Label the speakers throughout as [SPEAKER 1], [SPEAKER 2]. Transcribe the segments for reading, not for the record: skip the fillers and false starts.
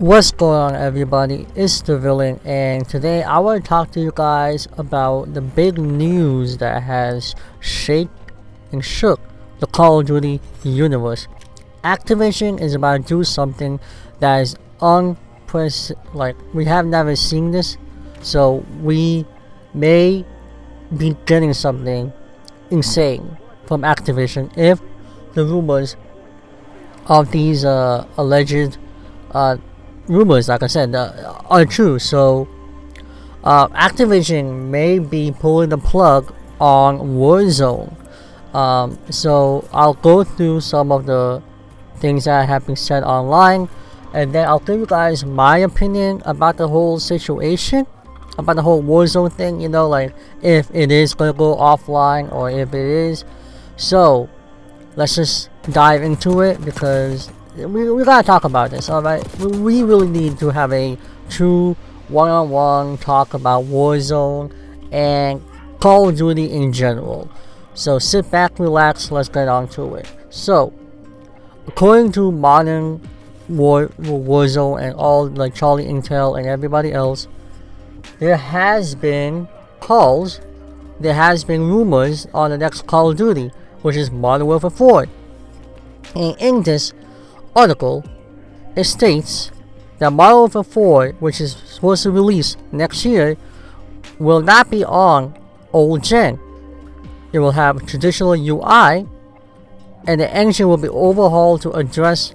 [SPEAKER 1] What's going on, everybody? It's the villain, and today I want to talk to you guys about the big news that has shaked and shook the Call of Duty universe. Activision is about to do something that is unprecedented. Like, we have never seen this, so we may be getting something insane from Activision if the rumors of these alleged rumors, like I said, are true. So Activision may be pulling the plug on Warzone. So I'll go through some of the things that have been said online, and then I'll give you guys my opinion about the whole situation, about the whole Warzone thing. You know, like if it is gonna go offline or if it is. So let's just dive into it because we gotta talk about this. Alright, we really need to have a true one-on-one talk about Warzone and Call of Duty in general. So sit back, relax, let's get on to it. So according to modern Warzone and all, like Charlie Intel and everybody else, there has been rumors on the next Call of Duty, which is Modern Warfare 4. And in this article, it states that Modern Warfare 4, which is supposed to release next year, will not be on old gen. It will have traditional UI, and the engine will be overhauled to address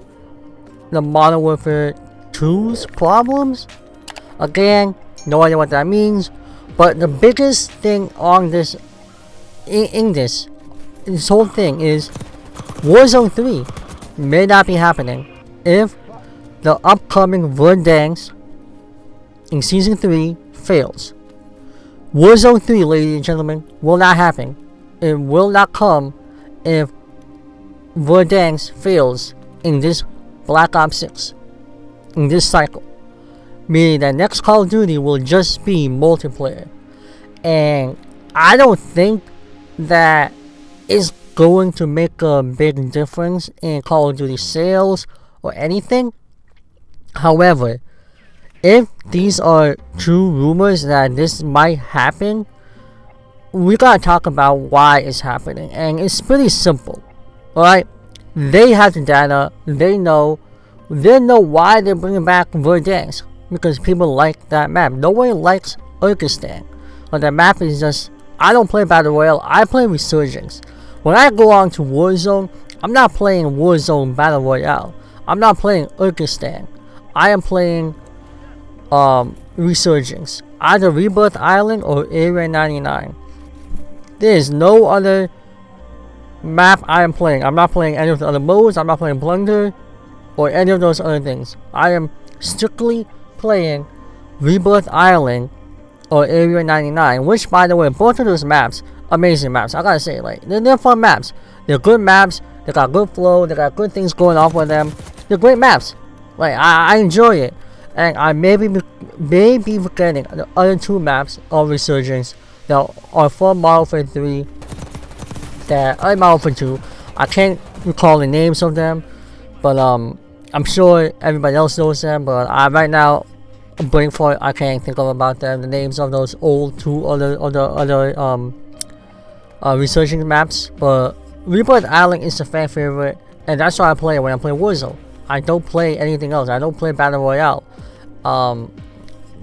[SPEAKER 1] the Modern Warfare 2's problems. Again, no idea what that means, but the biggest thing on this, this whole thing is Warzone 3 may not be happening if the upcoming Verdansk in Season 3 fails. Warzone 3, ladies and gentlemen, will not happen. It will not come if Verdansk fails in this Black Ops 6, in this cycle. Meaning that next Call of Duty will just be multiplayer. And I don't think that is going to make a big difference in Call of Duty sales or anything. However, if these are true rumors that this might happen, we gotta talk about why it's happening, and it's pretty simple. Alright, they have the data, they know why they're bringing back Verdansk, because people like that map. Nobody likes Urkistan, but that map is just, I don't play Battle Royale, I play Resurgence. When I go on to Warzone, I'm not playing Warzone Battle Royale. I'm not playing Urkistan. I am playing Resurgence. Either Rebirth Island or Area 99. There is no other map I am playing. I'm not playing any of the other modes. I'm not playing Plunder or any of those other things. I am strictly playing Rebirth Island or Area 99, which, by the way, both of those maps, amazing maps. I gotta say, like, they're fun maps. They're good maps. They got good flow. They got good things going off with them. They're great maps. Like, I enjoy it. And I may be forgetting the other two maps of Resurgence that are from Modern Warfare 3, that are Modern Warfare 2. I can't recall the names of them, but I'm sure everybody else knows them. But right now, I'm brain for it. I can't think of about them. The names of those old two other Resurgence maps. But Rebirth Island is a fan favorite, and that's why I play it when I play Warzone. I don't play anything else. I don't play Battle Royale.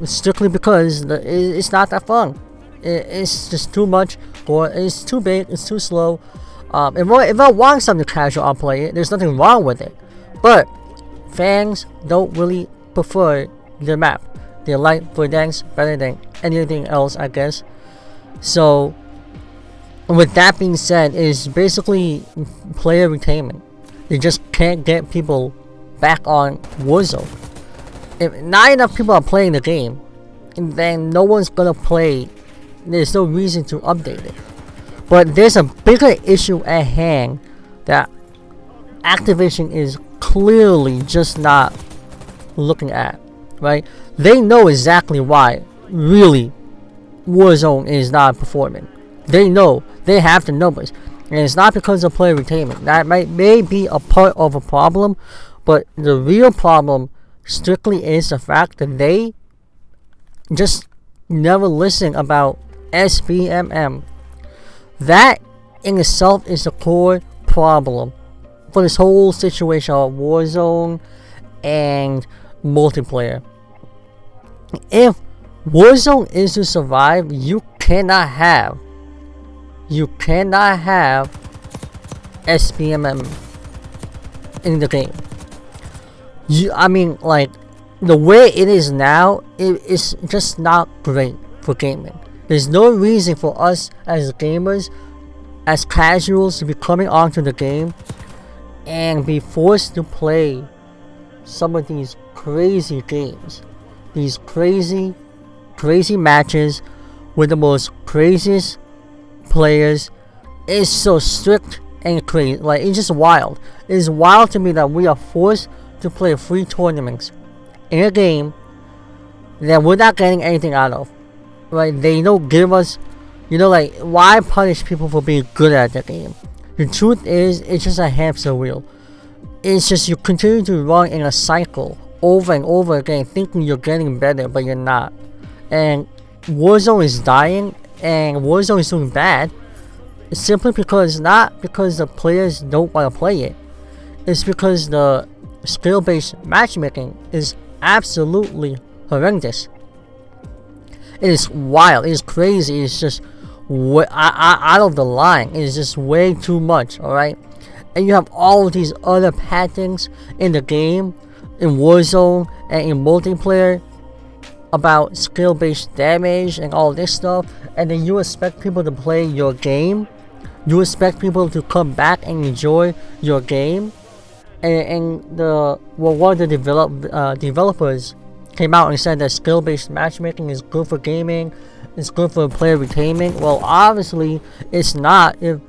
[SPEAKER 1] Strictly because it's not that fun. It's just too much. It's too big. It's too slow. If I want something casual, I'll play it. There's nothing wrong with it. But fans don't really prefer the map. They like Verdansk better than anything else, I guess. So, with that being said, it's basically player retainment. They just can't get people back on Warzone. If not enough people are playing the game, then no one's gonna play. There's no reason to update it. But there's a bigger issue at hand that Activision is clearly just not looking at, right? They know exactly why, really, Warzone is not performing. They know. They have the numbers. And it's not because of player retainment. That may be a part of a problem, but the real problem strictly is the fact that they just never listen about SBMM. That in itself is the core problem for this whole situation of Warzone and multiplayer. If Warzone is to survive, you cannot have SBMM in the game. I mean, like, the way it is now, it is just not great for gaming. There's no reason for us as gamers, as casuals, to be coming onto the game and be forced to play some of these crazy games, these crazy matches with the most craziest players. It's so strict and crazy. Like, it's just wild. It's wild to me that we are forced to play free tournaments in a game that we're not getting anything out of. Right? They don't give us, like, why punish people for being good at the game? The truth is, it's just a hamster wheel. It's just you continue to run in a cycle over and over again, thinking you're getting better, but you're not. And Warzone is dying, and Warzone is doing bad, simply because, not because the players don't want to play it, it's because the skill-based matchmaking is absolutely horrendous. It is wild, it is crazy, it's just out of the line. It is just way too much, alright? And you have all of these other patterns in the game, in Warzone and in multiplayer, about skill-based damage and all this stuff, and then you expect people to play your game, you expect people to come back and enjoy your game, and one of the developers came out and said that skill-based matchmaking is good for gaming, it's good for player retainment. Well, obviously it's not. If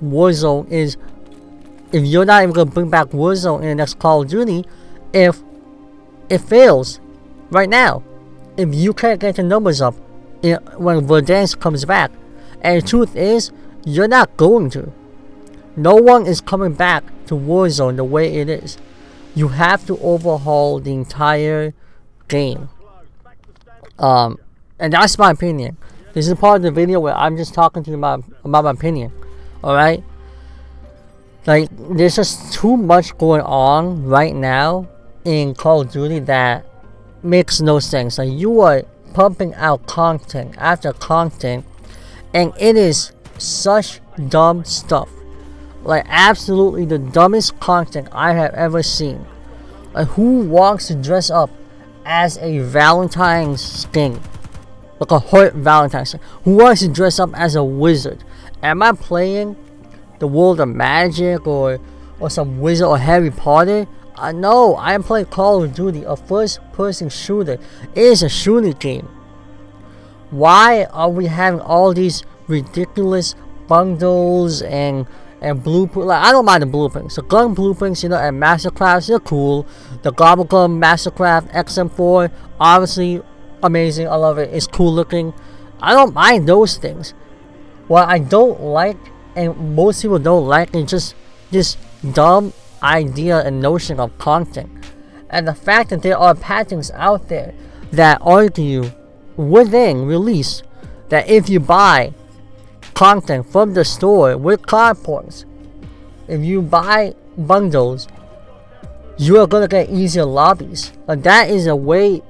[SPEAKER 1] you're not even going to bring back Warzone in the next Call of Duty, if it fails right now, if you can't get the numbers up when Verdansk comes back. And the truth is, you're not going to. No one is coming back to Warzone the way it is. You have to overhaul the entire game. And that's my opinion. This is part of the video where I'm just talking to you about my opinion. Alright? Like, there's just too much going on right now in Call of Duty that makes no sense. Like, you are pumping out content after content, and it is such dumb stuff. Like, absolutely the dumbest content I have ever seen. Like, who wants to dress up as a Valentine's skin? Like a hot Valentine's skin. Who wants to dress up as a wizard? Am I playing the World of Magic or some wizard or Harry Potter? No, I am playing Call of Duty, a first-person shooter. It is a shooting game. Why are we having all these ridiculous bundles and blueprints? Like, I don't mind the blueprints. The gun blueprints, and Mastercrafts, they're cool. The Gobblegum Mastercraft XM4, obviously amazing. I love it. It's cool looking. I don't mind those things. What I don't like, and most people don't like, is just this dumb idea and notion of content. And the fact that there are patterns out there that argue within release that if you buy content from the store with card points, if you buy bundles, you are gonna get easier lobbies. And that is a way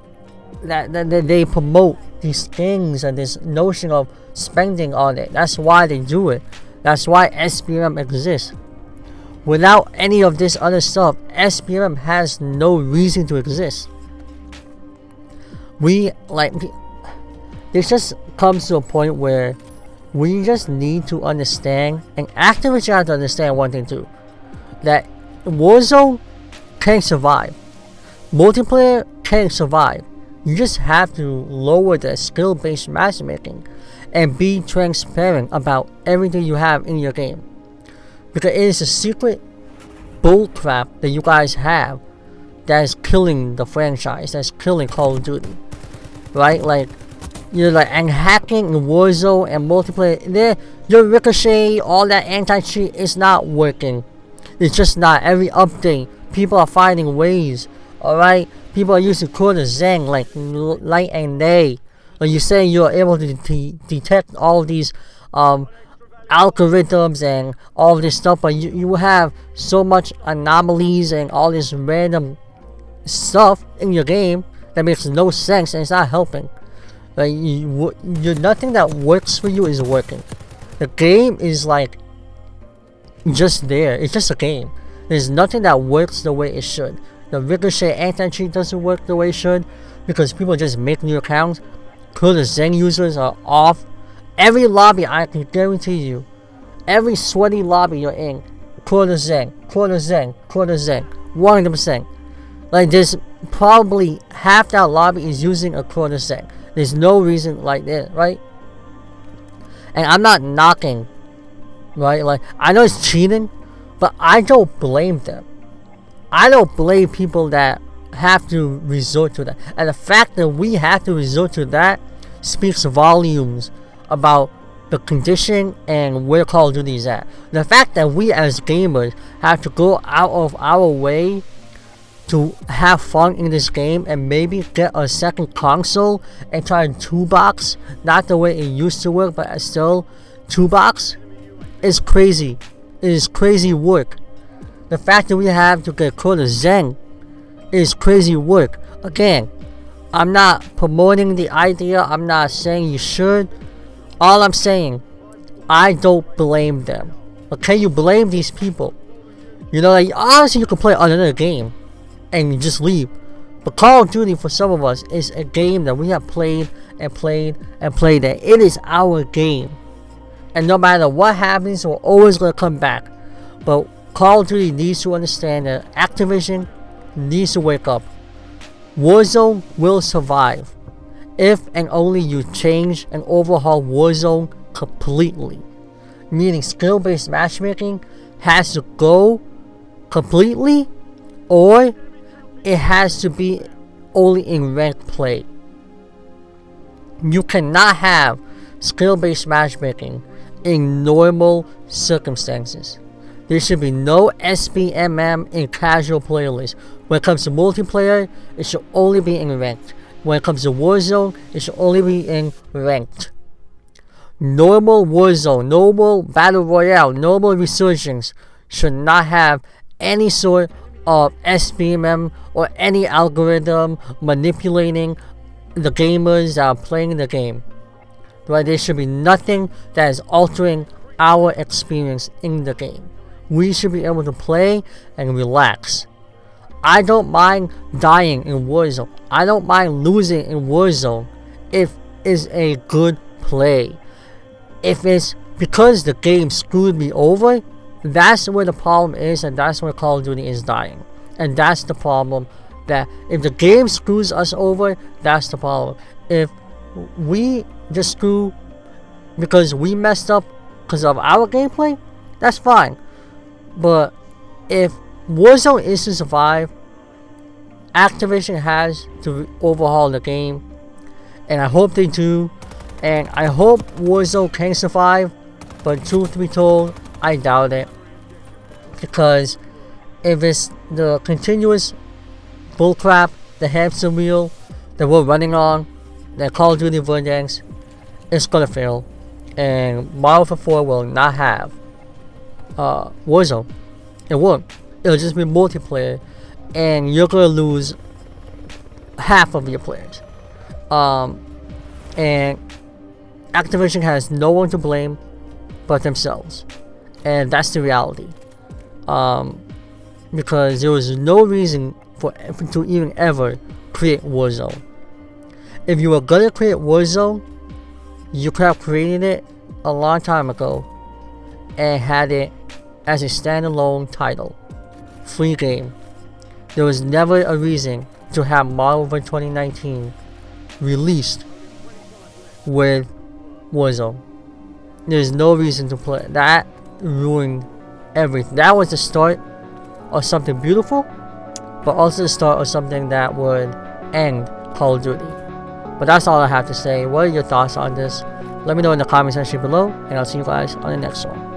[SPEAKER 1] that they promote these things and this notion of spending on it. That's why they do it. That's why SBM exists. Without any of this other stuff, SBM has no reason to exist. This just comes to a point where we just need to understand, and Activision have to understand one thing too, that Warzone can't survive. Multiplayer can't survive. You just have to lower the skill-based matchmaking and be transparent about everything you have in your game. Because it is a secret bullcrap that you guys have that is killing the franchise, that's killing Call of Duty. Right? And hacking in Warzone and multiplayer, your Ricochet, all that anti-cheat is not working. It's just not. Every update, people are finding ways Alright? People are using quarter Zeng like night and day. Like you say, you're able to detect all these algorithms and all this stuff, but you have so much anomalies and all this random stuff in your game that makes no sense and it's not helping. Like nothing that works for you is working. The game is like just there. It's just a game. There's nothing that works the way it should. The Ricochet anti-cheat doesn't work the way it should because people just make new accounts. Quarter Zeng users are off. Every lobby, I can guarantee you, every sweaty lobby you're in, quarter Zeng, quarter Zeng, quarter Zeng, 100%. Like there's probably half that lobby is using a quarter Zeng. There's no reason like that, right? And I'm not knocking, right? Like I know it's cheating, but I don't blame them. I don't blame people that have to resort to that. And the fact that we have to resort to that speaks volumes about the condition and where Call of Duty is at. The fact that we as gamers have to go out of our way to have fun in this game and maybe get a second console and try to toolbox, not the way it used to work, but still toolbox, is crazy. It is crazy work. The fact that we have to get quarter Zeng is crazy work. Again, I'm not promoting the idea. I'm not saying you should. All I'm saying, I don't blame them. Okay, you blame these people. You know, like honestly, you can play another game and you just leave. But Call of Duty, for some of us, is a game that we have played and played and played. And it is our game. And no matter what happens, we're always gonna come back. But Call of Duty needs to understand that Activision needs to wake up. Warzone will survive if and only you change and overhaul Warzone completely. Meaning skill-based matchmaking has to go completely, or it has to be only in ranked play. You cannot have skill-based matchmaking in normal circumstances. There should be no SBMM in casual playlists. When it comes to multiplayer, it should only be in ranked. When it comes to Warzone, it should only be in ranked. Normal Warzone, normal Battle Royale, normal Resurgence should not have any sort of SBMM or any algorithm manipulating the gamers that are playing the game. Right? There should be nothing that is altering our experience in the game. We should be able to play and relax. I don't mind dying in Warzone. I don't mind losing in Warzone if it's a good play. If it's because the game screwed me over, that's where the problem is, and that's where Call of Duty is dying. And that's the problem. That if the game screws us over, that's the problem. If we just screw because we messed up because of our gameplay, that's fine. But if Warzone is to survive, Activision has to overhaul the game, and I hope they do. And I hope Warzone can survive, but truth to be told, I doubt it. Because if it's the continuous bullcrap, the hamster wheel that we're running on, that Call of Duty Verdansk, it's gonna fail. And Modern Warfare 4 will not have Warzone. It won't. It'll just be multiplayer, and you're gonna lose half of your players. And Activision has no one to blame but themselves, and that's the reality. Because there was no reason to even ever create Warzone. If you were gonna create Warzone, you could have created it a long time ago and had it as a standalone title, free game. There was never a reason to have Modern Warfare 2019 released with Warzone. There's no reason to play. That ruined everything. That was the start of something beautiful, but also the start of something that would end Call of Duty. But that's all I have to say. What are your thoughts on this? Let me know in the comment section below, and I'll see you guys on the next one.